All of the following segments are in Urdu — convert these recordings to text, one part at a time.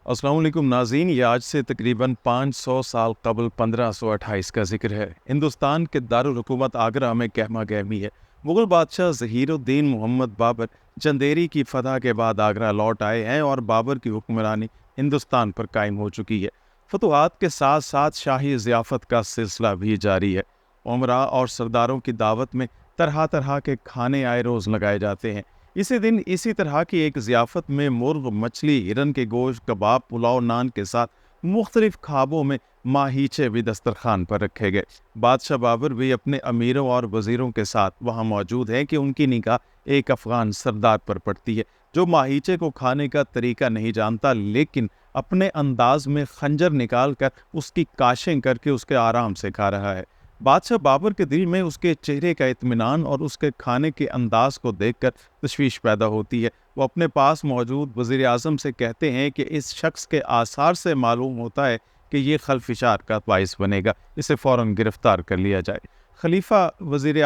السلام علیکم ناظرین، یہ آج سے تقریباً 500 سال قبل 1528 کا ذکر ہے۔ ہندوستان کے دارالحکومت آگرہ میں گہما گہمی ہے۔ مغل بادشاہ ظہیر الدین محمد بابر چندیری کی فتح کے بعد آگرہ لوٹ آئے ہیں اور بابر کی حکمرانی ہندوستان پر قائم ہو چکی ہے۔ فتوحات کے ساتھ ساتھ شاہی ضیافت کا سلسلہ بھی جاری ہے۔ امراء اور سرداروں کی دعوت میں طرح طرح کے کھانے آئے روز لگائے جاتے ہیں۔ اسی دن اسی طرح کی ایک ضیافت میں مرغ، مچھلی، ہرن کے گوشت، کباب، پلاؤ، نان کے ساتھ مختلف خوابوں میں ماہیچے بھی دسترخوان پر رکھے گئے۔ بادشاہ بابر بھی اپنے امیروں اور وزیروں کے ساتھ وہاں موجود ہیں کہ ان کی نگاہ ایک افغان سردار پر پڑتی ہے جو ماہیچے کو کھانے کا طریقہ نہیں جانتا، لیکن اپنے انداز میں خنجر نکال کر اس کی کاشیں کر کے اس کے آرام سے کھا رہا ہے۔ بادشاہ بابر کے دل میں اس کے چہرے کا اطمینان اور اس کے کھانے کے انداز کو دیکھ کر تشویش پیدا ہوتی ہے۔ وہ اپنے پاس موجود وزیر اعظم سے کہتے ہیں کہ اس شخص کے آثار سے معلوم ہوتا ہے کہ یہ خلفشار کا باعث بنے گا، اسے فوراً گرفتار کر لیا جائے۔ خلیفہ وزیر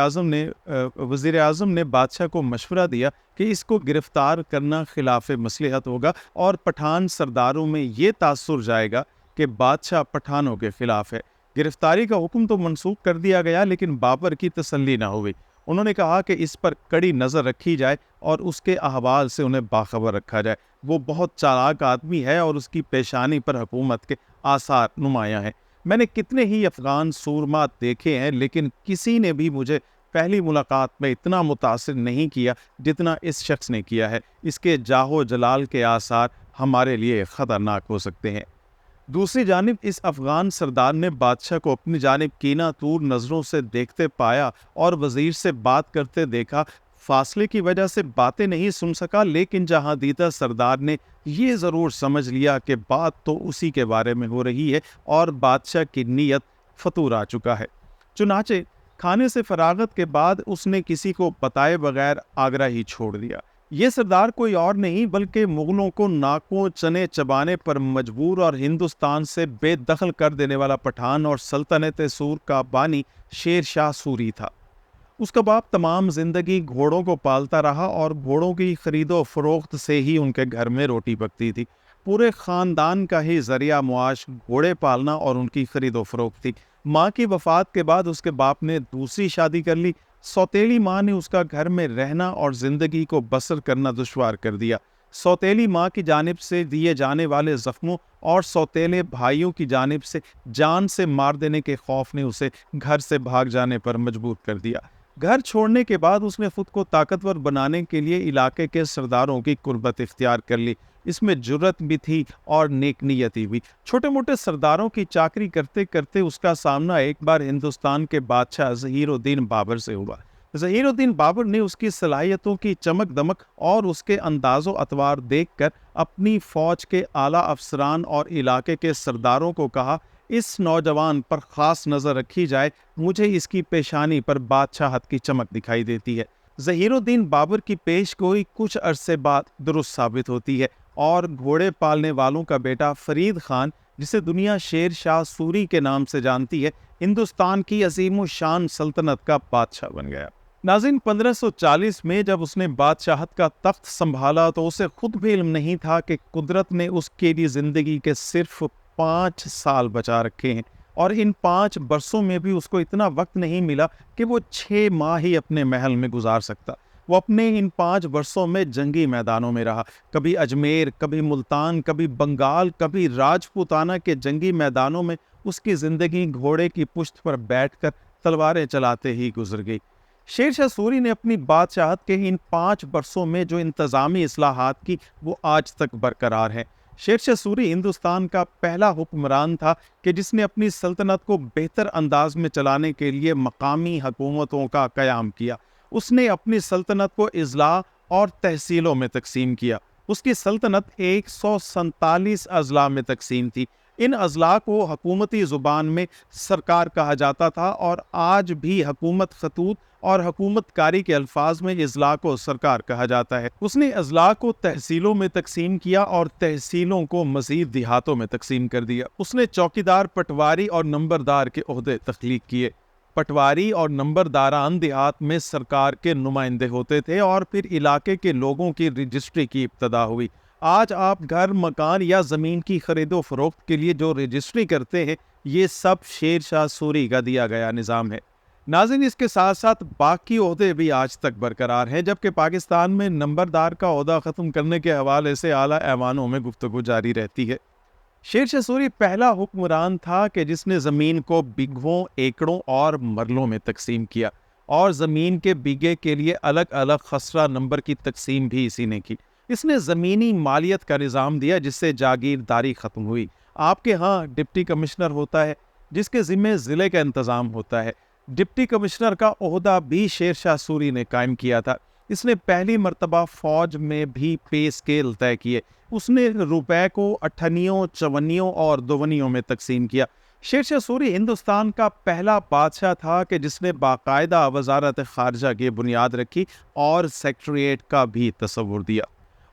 اعظم نے بادشاہ کو مشورہ دیا کہ اس کو گرفتار کرنا خلاف مصلحت ہوگا اور پٹھان سرداروں میں یہ تاثر جائے گا کہ بادشاہ پٹھانوں کے خلاف ہے۔ گرفتاری کا حکم تو منسوخ کر دیا گیا، لیکن بابر کی تسلی نہ ہوئی۔ انہوں نے کہا کہ اس پر کڑی نظر رکھی جائے اور اس کے احوال سے انہیں باخبر رکھا جائے۔ وہ بہت چالاک آدمی ہے اور اس کی پیشانی پر حکومت کے آثار نمایاں ہیں۔ میں نے کتنے ہی افغان سورما دیکھے ہیں، لیکن کسی نے بھی مجھے پہلی ملاقات میں اتنا متاثر نہیں کیا جتنا اس شخص نے کیا ہے۔ اس کے جاہ و جلال کے آثار ہمارے لیے خطرناک ہو سکتے ہیں۔ دوسری جانب اس افغان سردار نے بادشاہ کو اپنی جانب کینہ تور نظروں سے دیکھتے پایا اور وزیر سے بات کرتے دیکھا۔ فاصلے کی وجہ سے باتیں نہیں سن سکا، لیکن جہاں دیدہ سردار نے یہ ضرور سمجھ لیا کہ بات تو اسی کے بارے میں ہو رہی ہے اور بادشاہ کی نیت فتور آ چکا ہے۔ چنانچہ کھانے سے فراغت کے بعد اس نے کسی کو بتائے بغیر آگرہ ہی چھوڑ دیا۔ یہ سردار کوئی اور نہیں بلکہ مغلوں کو ناکوں چنے چبانے پر مجبور اور ہندوستان سے بے دخل کر دینے والا پٹھان اور سلطنت سور کا بانی شیر شاہ سوری تھا۔ اس کا باپ تمام زندگی گھوڑوں کو پالتا رہا اور گھوڑوں کی خرید و فروخت سے ہی ان کے گھر میں روٹی پکتی تھی۔ پورے خاندان کا ہی ذریعہ معاش گھوڑے پالنا اور ان کی خرید و فروخت تھی۔ ماں کی وفات کے بعد اس کے باپ نے دوسری شادی کر لی۔ سوتیلی ماں نے اس کا گھر میں رہنا اور زندگی کو بسر کرنا دشوار کر دیا۔ سوتیلی ماں کی جانب سے دیے جانے والے زخموں اور سوتیلے بھائیوں کی جانب سے جان سے مار دینے کے خوف نے اسے گھر سے بھاگ جانے پر مجبور کر دیا۔ گھر چھوڑنے کے بعد اس نے خود کو طاقتور بنانے کے لیے علاقے کے سرداروں کی قربت اختیار کر لی۔ اس میں جرت بھی تھی اور نیک نیتی بھی۔ چھوٹے موٹے سرداروں کی چاکری کرتے کرتے اس کا سامنا ایک بار ہندوستان کے بادشاہ ظہیر الدین بابر سے ہوا۔ ظہیر الدین بابر نے اس کی صلاحیتوں کی چمک دمک اور اس کے انداز و اطوار دیکھ کر اپنی فوج کے اعلیٰ افسران اور علاقے کے سرداروں کو کہا، اس نوجوان پر خاص نظر رکھی جائے، مجھے اس کی پیشانی پر بادشاہت کی چمک دکھائی دیتی ہے۔ ظہیر الدین بابر کی پیش گوئی کچھ عرصے بعد درست ثابت ہوتی ہے اور گھوڑے پالنے والوں کا بیٹا فرید خان، جسے دنیا شیر شاہ سوری کے نام سے جانتی ہے، ہندوستان کی عظیم الشان سلطنت کا بادشاہ بن گیا۔ ناظرین، 1540 میں جب اس نے بادشاہت کا تخت سنبھالا تو اسے خود بھی علم نہیں تھا کہ قدرت نے اس کے لیے زندگی کے صرف 5 سال بچا رکھے ہیں، اور ان 5 برسوں میں بھی اس کو اتنا وقت نہیں ملا کہ وہ 6 ماہ ہی اپنے محل میں گزار سکتا۔ وہ اپنے ان 5 برسوں میں جنگی میدانوں میں رہا، کبھی اجمیر، کبھی ملتان، کبھی بنگال، کبھی راجپوتانہ کے جنگی میدانوں میں اس کی زندگی گھوڑے کی پشت پر بیٹھ کر تلواریں چلاتے ہی گزر گئی۔ شیر شاہ سوری نے اپنی بادشاہت کے ان 5 برسوں میں جو انتظامی اصلاحات کی وہ آج تک برقرار ہیں۔ شیر شاہ سوری ہندوستان کا پہلا حکمران تھا کہ جس نے اپنی سلطنت کو بہتر انداز میں چلانے کے لیے مقامی حکومتوں کا قیام کیا۔ اس نے اپنی سلطنت کو اضلاع اور تحصیلوں میں تقسیم کیا۔ اس کی سلطنت 147 اضلاع میں تقسیم تھی۔ ان اضلاع کو حکومتی زبان میں سرکار کہا جاتا تھا، اور آج بھی حکومت خطوط اور حکومت کاری کے الفاظ میں اضلاع کو سرکار کہا جاتا ہے۔ اس نے اضلاع کو تحصیلوں میں تقسیم کیا اور تحصیلوں کو مزید دیہاتوں میں تقسیم کر دیا۔ اس نے چوکیدار، پٹواری اور نمبردار کے عہدے تخلیق کیے۔ پٹواری اور نمبرداران دیہات میں سرکار کے نمائندے ہوتے تھے، اور پھر علاقے کے لوگوں کی رجسٹری کی ابتدا ہوئی۔ آج آپ گھر، مکان یا زمین کی خرید و فروخت کے لیے جو رجسٹری کرتے ہیں، یہ سب شیر شاہ سوری کا دیا گیا نظام ہے۔ ناظرین، اس کے ساتھ ساتھ باقی عہدے بھی آج تک برقرار ہیں، جبکہ پاکستان میں نمبردار کا عہدہ ختم کرنے کے حوالے سے اعلیٰ ایوانوں میں گفتگو جاری رہتی ہے۔ شیر شاہ سوری پہلا حکمران تھا کہ جس نے زمین کو بگھوں، ایکڑوں اور مرلوں میں تقسیم کیا، اور زمین کے بیگے کے لیے الگ الگ خسرہ نمبر کی تقسیم بھی اسی نے کی۔ اس نے زمینی مالیت کا نظام دیا، جس سے جاگیرداری ختم ہوئی۔ آپ کے ہاں ڈپٹی کمشنر ہوتا ہے، جس کے ذمہ ضلع کا انتظام ہوتا ہے۔ ڈپٹی کمشنر کا عہدہ بھی شیر شاہ سوری نے قائم کیا تھا۔ اس نے پہلی مرتبہ فوج میں بھی پے اسکیل طے کیے۔ اس نے روپے کو اٹھنیوں، چونیوں اور دونیوں میں تقسیم کیا۔ شیر شاہ سوری ہندوستان کا پہلا بادشاہ تھا کہ جس نے باقاعدہ وزارت خارجہ کی بنیاد رکھی اور سیکریٹریٹ کا بھی تصور دیا۔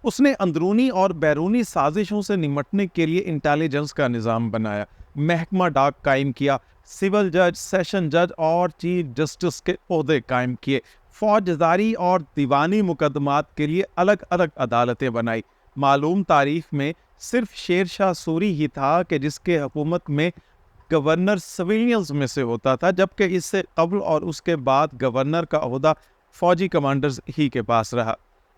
اس نے اندرونی اور بیرونی سازشوں سے نمٹنے کے لیے انٹیلیجنس کا نظام بنایا، محکمہ ڈاک قائم کیا، سول جج، سیشن جج اور چیف جسٹس کے عہدے قائم کیے، فوجداری اور دیوانی مقدمات کے لیے الگ الگ عدالتیں بنائی۔ معلوم تاریخ میں صرف شیر شاہ سوری ہی تھا کہ جس کے حکومت میں گورنر سویلینز میں سے ہوتا تھا، جبکہ اس سے قبل اور اس کے بعد گورنر کا عہدہ فوجی کمانڈرز ہی کے پاس رہا۔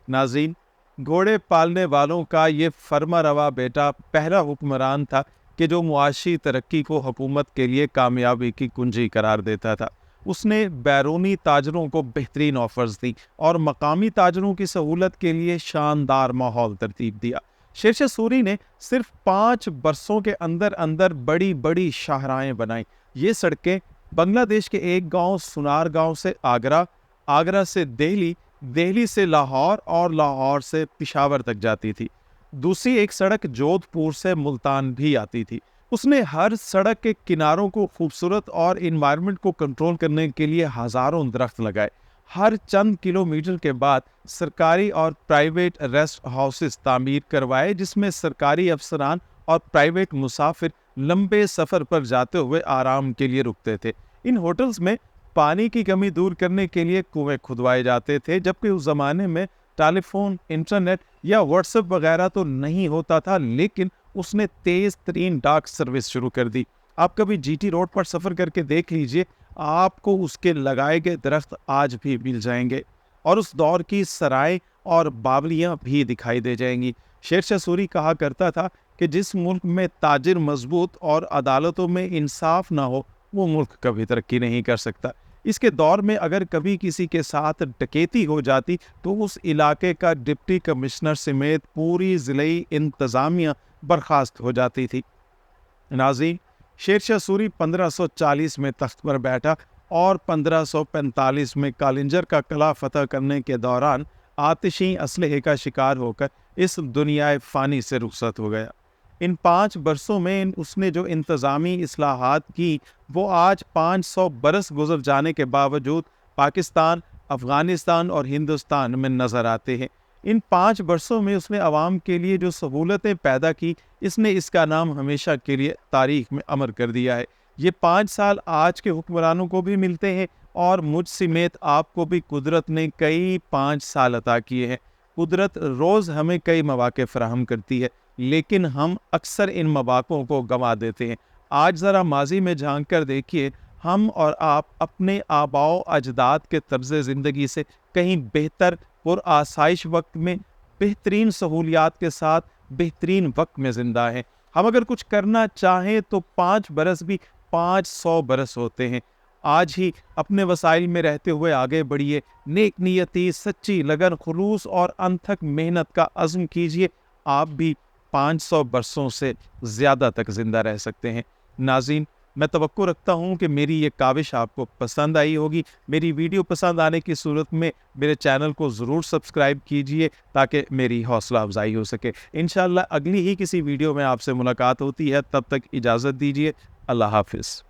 ناظرین، گھوڑے پالنے والوں کا یہ فرما روا بیٹا پہلا حکمران تھا کہ جو معاشی ترقی کو حکومت کے لیے کامیابی کی کنجی قرار دیتا تھا۔ اس نے بیرونی تاجروں کو بہترین آفرز دی اور مقامی تاجروں کی سہولت کے لیے شاندار ماحول ترتیب دیا۔ شیر شاہ سوری نے صرف 5 برسوں کے اندر بڑی بڑی شاہراہیں بنائیں۔ یہ سڑکیں بنگلہ دیش کے ایک گاؤں سنار گاؤں سے آگرہ، آگرہ سے دہلی، دہلی سے لاہور اور لاہور سے پشاور تک جاتی تھی۔ دوسری ایک سڑک جودھ پور سے ملتان بھی آتی تھی۔ اس نے ہر سڑک کے کناروں کو خوبصورت اور انوائرمنٹ کو کنٹرول کرنے کے لیے ہزاروں درخت لگائے۔ ہر چند کلومیٹر کے بعد سرکاری اور پرائیویٹ ریسٹ ہاؤسز تعمیر کروائے، جس میں سرکاری افسران اور پرائیویٹ مسافر لمبے سفر پر جاتے ہوئے آرام کے لیے رکتے تھے۔ ان ہوٹلز میں پانی کی کمی دور کرنے کے لیے کنویں کھدوائے جاتے تھے، جبکہ اس زمانے میں ٹیلی فون، انٹرنیٹ یا واٹس ایپ وغیرہ تو نہیں ہوتا تھا، لیکن اس نے تیز ترین ڈاک سروس شروع کر دی۔ آپ کبھی جی ٹی روڈ پر سفر کر کے دیکھ لیجئے، آپ کو اس کے لگائے گئے درخت آج بھی مل جائیں گے، اور اس دور کی سرائیں اور باولیاں بھی دکھائی دے جائیں گی۔ شیر شاہ سوری کہا کرتا تھا کہ جس ملک میں تاجر مضبوط اور عدالتوں میں انصاف نہ ہو، وہ ملک کبھی ترقی نہیں کر سکتا۔ اس کے دور میں اگر کبھی کسی کے ساتھ ڈکیتی ہو جاتی تو اس علاقے کا ڈپٹی کمشنر سمیت پوری ضلعی انتظامیہ برخاست ہو جاتی تھی۔ ناظرین، شیر شاہ سوری 1540 میں تخت پر بیٹھا اور 1545 میں کالنجر کا قلعہ فتح کرنے کے دوران آتشی اسلحے کا شکار ہو کر اس دنیائے فانی سے رخصت ہو گیا۔ ان 5 برسوں میں اس نے جو انتظامی اصلاحات کی، وہ آج 500 برس گزر جانے کے باوجود پاکستان، افغانستان اور ہندوستان میں نظر آتے ہیں۔ ان 5 برسوں میں اس نے عوام کے لیے جو سہولتیں پیدا کی، اس نے اس کا نام ہمیشہ کے لیے تاریخ میں امر کر دیا ہے۔ یہ 5 سال آج کے حکمرانوں کو بھی ملتے ہیں، اور مجھ سمیت آپ کو بھی قدرت نے کئی 5 سال عطا کیے ہیں۔ قدرت روز ہمیں کئی مواقع فراہم کرتی ہے، لیکن ہم اکثر ان مواقعوں کو گنوا دیتے ہیں۔ آج ذرا ماضی میں جھانک کر دیکھیے، ہم اور آپ اپنے آباء و اجداد کے طرز زندگی سے کہیں بہتر اور آسائش وقت میں بہترین سہولیات کے ساتھ بہترین وقت میں زندہ ہیں۔ ہم اگر کچھ کرنا چاہیں تو 5 برس بھی 500 برس ہوتے ہیں۔ آج ہی اپنے وسائل میں رہتے ہوئے آگے بڑھیے، نیک نیتی، سچی لگن، خلوص اور انتھک محنت کا عزم کیجیے، آپ بھی 500 برسوں سے زیادہ تک زندہ رہ سکتے ہیں۔ ناظرین، میں توقع رکھتا ہوں کہ میری یہ کاوش آپ کو پسند آئی ہوگی۔ میری ویڈیو پسند آنے کی صورت میں میرے چینل کو ضرور سبسکرائب کیجئے تاکہ میری حوصلہ افزائی ہو سکے۔ انشاءاللہ اگلی ہی کسی ویڈیو میں آپ سے ملاقات ہوتی ہے، تب تک اجازت دیجیے۔ اللہ حافظ۔